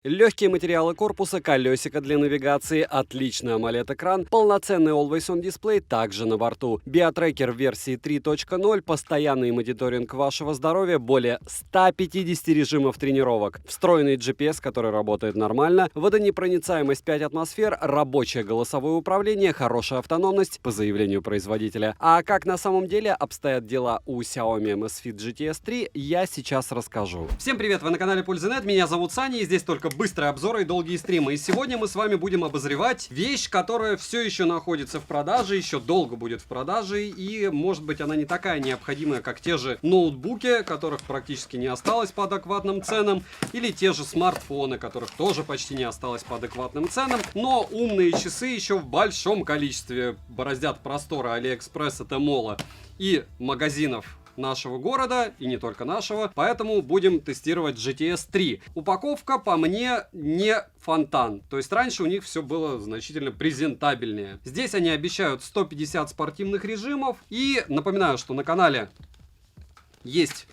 Легкие материалы корпуса, колесико для навигации, отличный AMOLED-экран, полноценный Always On дисплей также на борту. Биотрекер версии 3.0, постоянный мониторинг вашего здоровья, более 150 режимов тренировок, встроенный GPS, который работает нормально, водонепроницаемость 5 атмосфер, рабочее голосовое управление, хорошая автономность по заявлению производителя. А как на самом деле обстоят дела у Xiaomi Amazfit GTS 3, я сейчас расскажу. Всем привет, вы на канале Пользы.нет, меня зовут Саня, и здесь только быстрые обзоры и долгие стримы. И сегодня мы с вами будем обозревать вещь, которая все еще находится в продаже, еще долго будет в продаже, и может быть она не такая необходимая, как те же ноутбуки, которых практически не осталось по адекватным ценам, или те же смартфоны, которых тоже почти не осталось по адекватным ценам, но умные часы еще в большом количестве бороздят просторы Алиэкспресса, Тмола и магазинов нашего города, и не только нашего, поэтому будем тестировать GTS 3. Упаковка, по мне, не фонтан. То есть раньше у них все было значительно презентабельнее. Здесь они обещают 150 спортивных режимов. И напоминаю, что на канале есть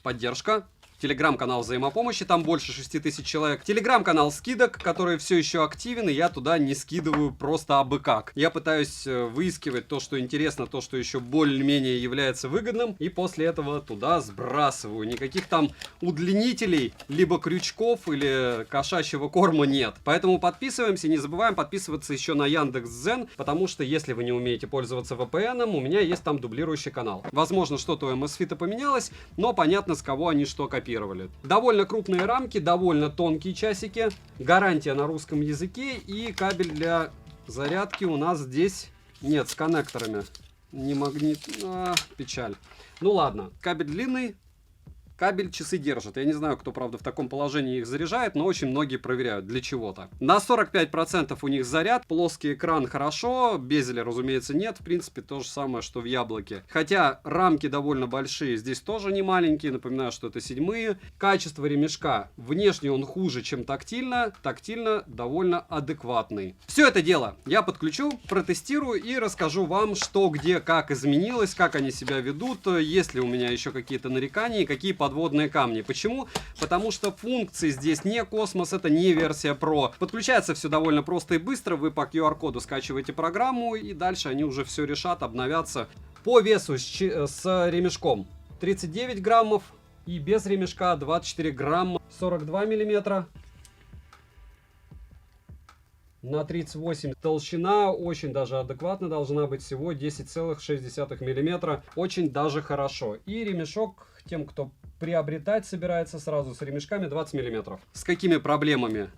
поддержка. Телеграм-канал взаимопомощи, там больше 6000 человек. Телеграм-канал скидок, который все еще активен, и я туда не скидываю просто абы как. Я пытаюсь выискивать то, что интересно, то, что еще более-менее является выгодным, и после этого туда сбрасываю. Никаких там удлинителей, либо крючков, или кошачьего корма нет. Поэтому подписываемся, не забываем подписываться еще на Яндекс.Дзен, потому что если вы не умеете пользоваться VPN, у меня есть там дублирующий канал. Возможно, что-то у Amazfit поменялось, но понятно, с кого они что копировали. Довольно крупные рамки, довольно тонкие часики, гарантия на русском языке, и кабель для зарядки у нас здесь нет, с коннекторами. Не магнит, печаль. Ну ладно, кабель длинный. Кабель часы держит. Я не знаю, кто, правда, в таком положении их заряжает, но очень многие проверяют для чего-то. На 45% у них заряд, плоский экран хорошо, безеля, разумеется, нет. В принципе, то же самое, что в яблоке. Хотя рамки довольно большие, здесь тоже не маленькие. Напоминаю, что это 7-е. Качество ремешка. Внешне он хуже, чем тактильно. Тактильно довольно адекватный. Все это дело я подключу, протестирую и расскажу вам, что, где, как изменилось, как они себя ведут, есть ли у меня еще какие-то нарекания и какие подводные камни. Почему? Потому что функции здесь не космос, это не версия Pro. Подключается все довольно просто и быстро. Вы по QR-коду скачиваете программу, и дальше они уже все решат, обновятся. По весу с ремешком 39 граммов и без ремешка 24 грамма 42 миллиметра. На 38 толщина очень даже адекватно должна быть, всего 10,6 миллиметра. Очень даже хорошо. И ремешок тем, кто приобретать собирается сразу с ремешками, 20 миллиметров. С какими проблемами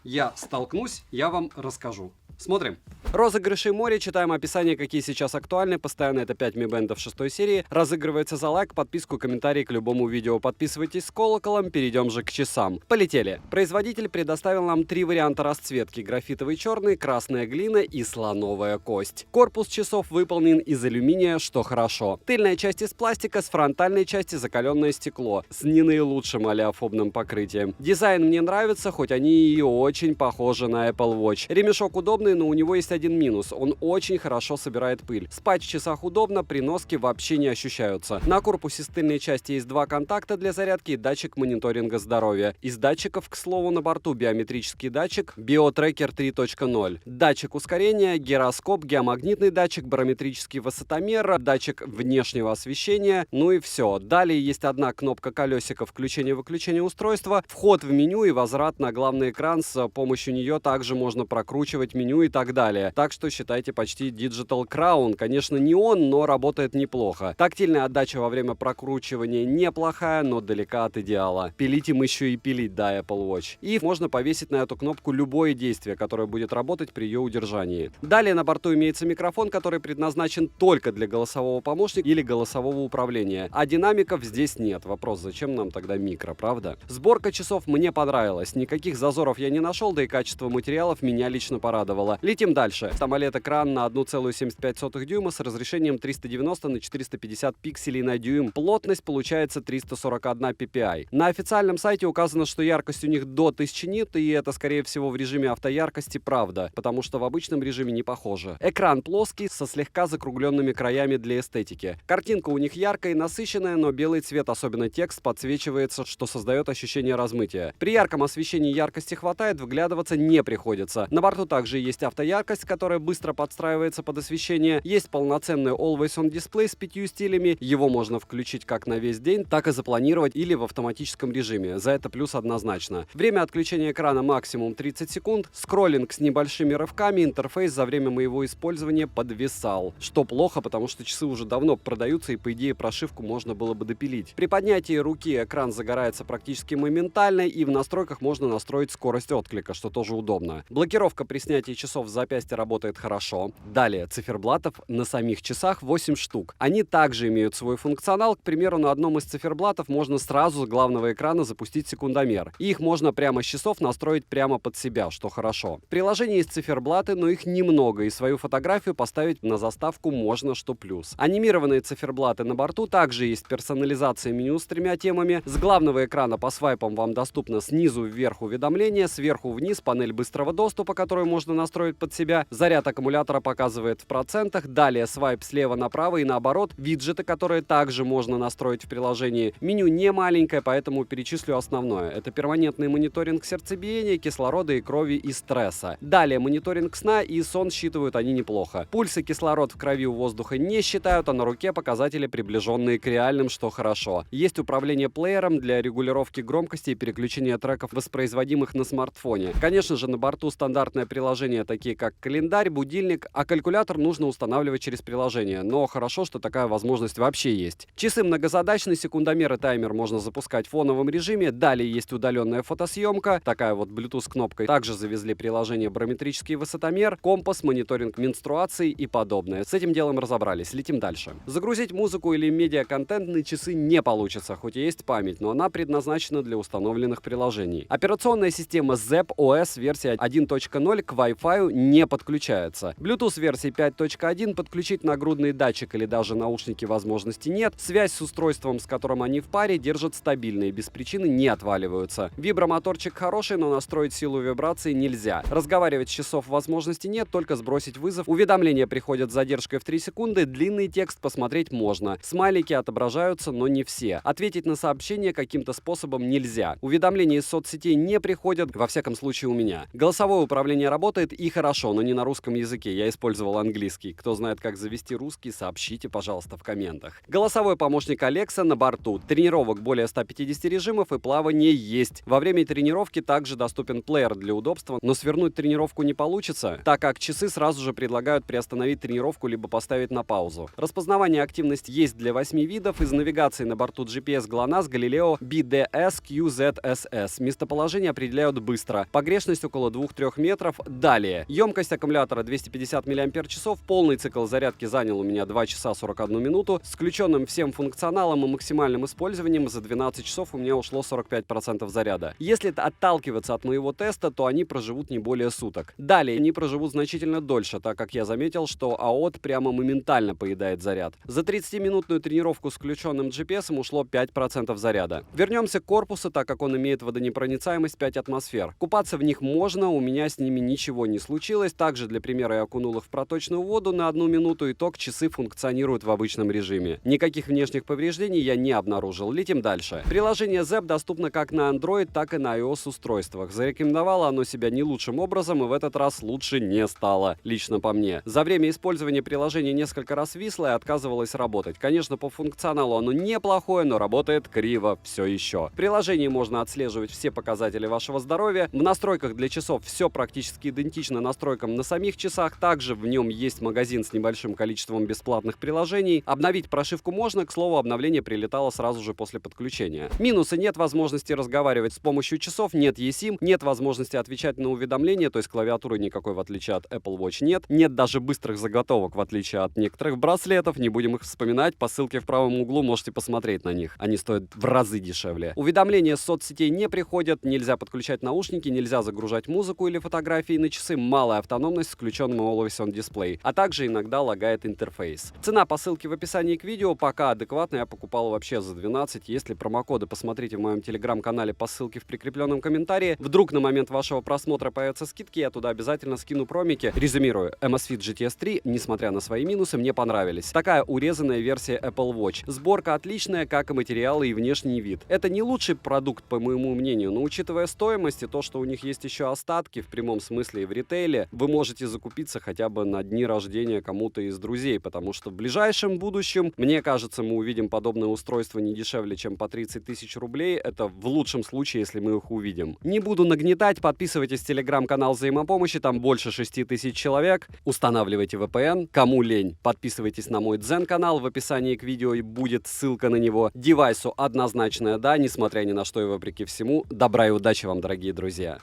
я столкнусь, я вам расскажу. Смотрим. Розыгрыши море. Читаем описание, какие сейчас актуальны. Постоянно это 5 ми-бендов 6 серии. Разыгрывается за лайк, подписку, комментарий к любому видео. Подписывайтесь с колоколом. Перейдем же к часам. Полетели. Производитель предоставил нам 3 варианта расцветки. Графитовый черный, красная глина и слоновая кость. Корпус часов выполнен из алюминия, что хорошо. Тыльная часть из пластика, с фронтальной части закаленное стекло. С не наилучшим олеофобным покрытием. Дизайн мне нравится, хоть они и очень похожи на Apple Watch. Ремешок удобный, но у него есть один минус. Он очень хорошо собирает пыль. Спать в часах удобно, при носке вообще не ощущаются. На корпусе с тыльной части есть 2 контакта для зарядки и датчик мониторинга здоровья. Из датчиков, к слову, на борту биометрический датчик, биотрекер 3.0. Датчик ускорения, гироскоп, геомагнитный датчик, барометрический высотомер, датчик внешнего освещения, ну и все. Далее есть одна кнопка колесика включения-выключения устройства, вход в меню и возврат на главный экран. С помощью нее также можно прокручивать меню и так далее. Так что считайте почти Digital Crown. Конечно, не он, но работает неплохо. Тактильная отдача во время прокручивания неплохая, но далека от идеала. Пилить им еще и пилить, да, Apple Watch. И можно повесить на эту кнопку любое действие, которое будет работать при ее удержании. Далее на борту имеется микрофон, который предназначен только для голосового помощника или голосового управления. А динамиков здесь нет. Вопрос, зачем нам тогда микро, правда? Сборка часов мне понравилась. Никаких зазоров я не нашел, да и качество материалов меня лично порадовало. Летим дальше. дальше. AMOLED-экран на 1,75 дюйма с разрешением 390 на 450 пикселей на дюйм. Плотность получается 341 ppi. На официальном сайте указано, что яркость у них до 1000 нит, и это, скорее всего, в режиме автояркости правда, потому что в обычном режиме не похоже. Экран плоский, со слегка закругленными краями для эстетики. Картинка у них яркая и насыщенная, но белый цвет, особенно текст, подсвечивается, что создает ощущение размытия. При ярком освещении яркости хватает, вглядываться не приходится. На борту также есть автояркость, которая быстро подстраивается под освещение. Есть полноценный Always On дисплей с 5 стилями. Его можно включить как на весь день, так и запланировать или в автоматическом режиме. За это плюс однозначно. Время отключения экрана максимум 30 секунд. Скроллинг с небольшими рывками. Интерфейс за время моего использования подвисал. Что плохо, потому что часы уже давно продаются и, по идее, прошивку можно было бы допилить. При поднятии руки экран загорается практически моментально, и в настройках можно настроить скорость отклика, что тоже удобно. Блокировка при снятии часов с запястья работает хорошо. Далее, циферблатов на самих часах 8 штук. Они также имеют свой функционал. К примеру, на одном из циферблатов можно сразу с главного экрана запустить секундомер. И их можно прямо с часов настроить прямо под себя, что хорошо. В приложении есть циферблаты, но их немного, и свою фотографию поставить на заставку можно, что плюс. Анимированные циферблаты на борту, также есть персонализация меню с 3 темами. С главного экрана по свайпам вам доступно снизу вверх уведомления, сверху вниз панель быстрого доступа, которую можно настроить под себя. Заряд аккумулятора показывает в процентах. Далее свайп слева направо и наоборот. Виджеты, которые также можно настроить в приложении. Меню не маленькое, поэтому перечислю основное. Это перманентный мониторинг сердцебиения, кислорода и крови и стресса. Далее мониторинг сна и сон считывают они неплохо. Пульс и кислород в крови у воздуха не считают, а на руке показатели приближенные к реальным, что хорошо. Есть управление плеером для регулировки громкости и переключения треков, воспроизводимых на смартфоне. Конечно же, на борту стандартное приложение, такие как календарь, будильник, а калькулятор нужно устанавливать через приложение. Но хорошо, что такая возможность вообще есть. Часы многозадачные, секундомер и таймер можно запускать в фоновом режиме. Далее есть удаленная фотосъемка, такая вот Bluetooth кнопкой. Также завезли приложение барометрический высотомер, компас, мониторинг менструации и подобное. С этим делом разобрались. Летим дальше. Загрузить музыку или медиаконтент на часы не получится, хоть и есть память, но она предназначена для установленных приложений. Операционная система Zepp OS версия 1.0 к Wi-Fi не подключается. Bluetooth версии 5.1 подключить нагрудный датчик или даже наушники возможности нет. Связь с устройством, с которым они в паре, держат стабильно и без причины не отваливаются. Вибромоторчик хороший, но настроить силу вибрации нельзя. Разговаривать с часов возможности нет, только сбросить вызов. Уведомления приходят с задержкой в 3 секунды, длинный текст посмотреть можно. Смайлики отображаются, но не все. Ответить на сообщение каким-то способом нельзя. Уведомления из соцсетей не приходят, во всяком случае у меня. Голосовое управление работает и хорошо, но не на русском языке. Я использовал английский. Кто знает, как завести русский, сообщите, пожалуйста, в комментах. Голосовой помощник Alexa на борту. Тренировок более 150 режимов и плавание есть. Во время тренировки также доступен плеер для удобства, но свернуть тренировку не получится, так как часы сразу же предлагают приостановить тренировку либо поставить на паузу. Распознавание активности есть для 8 видов. Из навигации на борту GPS GLONASS, Galileo, BDS, QZSS. Местоположение определяют быстро. Погрешность около 2-3 метров. Далее. Емкость аккумулятора 250 мАч. Полный цикл зарядки занял у меня 2 часа 41 минуту. С включенным всем функционалом и максимальным использованием за 12 часов у меня ушло 45% заряда. Если отталкиваться от моего теста, то они проживут не более суток. Далее они проживут значительно дольше, так как я заметил, что АОТ прямо моментально поедает заряд. За 30-минутную тренировку с включенным GPS ушло 5% заряда. Вернемся к корпусу, так как он имеет водонепроницаемость 5 атмосфер. Купаться в них можно, у меня с ними ничего не случилось. Также для примера я окунул их в проточную воду на 1 минуту, итог часы функционируют в обычном режиме. Никаких внешних повреждений я не обнаружил. Летим дальше. Приложение Zepp доступно как на Android, так и на iOS устройствах. Зарекомендовало оно себя не лучшим образом, и в этот раз лучше не стало, лично по мне. За время использования приложения несколько раз висло и отказывалось работать. Конечно, по функционалу оно неплохое, но работает криво все еще. В приложении можно отслеживать все показатели вашего здоровья. В настройках для часов все практически идентично настройкам на самих часах. Также в нем есть магазин с небольшим количеством бесплатных приложений. Обновить прошивку можно, к слову, обновление прилетало сразу же после подключения. Минусы: нет возможности разговаривать с помощью часов, нет eSIM, нет возможности отвечать на уведомления, то есть клавиатуры никакой в отличие от Apple Watch нет даже быстрых заготовок в отличие от некоторых браслетов, не будем их вспоминать, по ссылке в правом углу можете посмотреть на них, они стоят в разы дешевле. Уведомления с соцсетей не приходят, нельзя подключать наушники, нельзя загружать музыку или фотографии на часы, малая автономность автономность с включенным Always On Display, а также иногда лагает интерфейс. Цена по ссылке в описании к видео пока адекватная, я покупал вообще за 12. Если промокоды посмотрите в моем телеграм-канале по ссылке в прикрепленном комментарии. Вдруг на момент вашего просмотра появятся скидки, я туда обязательно скину промики. Резюмирую, Amazfit GTS 3, несмотря на свои минусы, мне понравились. Такая урезанная версия Apple Watch. Сборка отличная, как и материалы и внешний вид. Это не лучший продукт, по моему мнению, но учитывая стоимость и то, что у них есть еще остатки в прямом смысле и в ритейле, вы можете закупиться хотя бы на дни рождения кому-то из друзей, потому что в ближайшем будущем, мне кажется, мы увидим подобное устройство не дешевле, чем по 30 тысяч рублей. Это в лучшем случае, если мы их увидим. Не буду нагнетать, подписывайтесь в телеграм-канал взаимопомощи, там больше 6 тысяч человек. Устанавливайте VPN, кому лень, подписывайтесь на мой Дзен-канал, в описании к видео и будет ссылка на него. Девайсу однозначное да, несмотря ни на что и вопреки всему. Добра и удачи вам, дорогие друзья!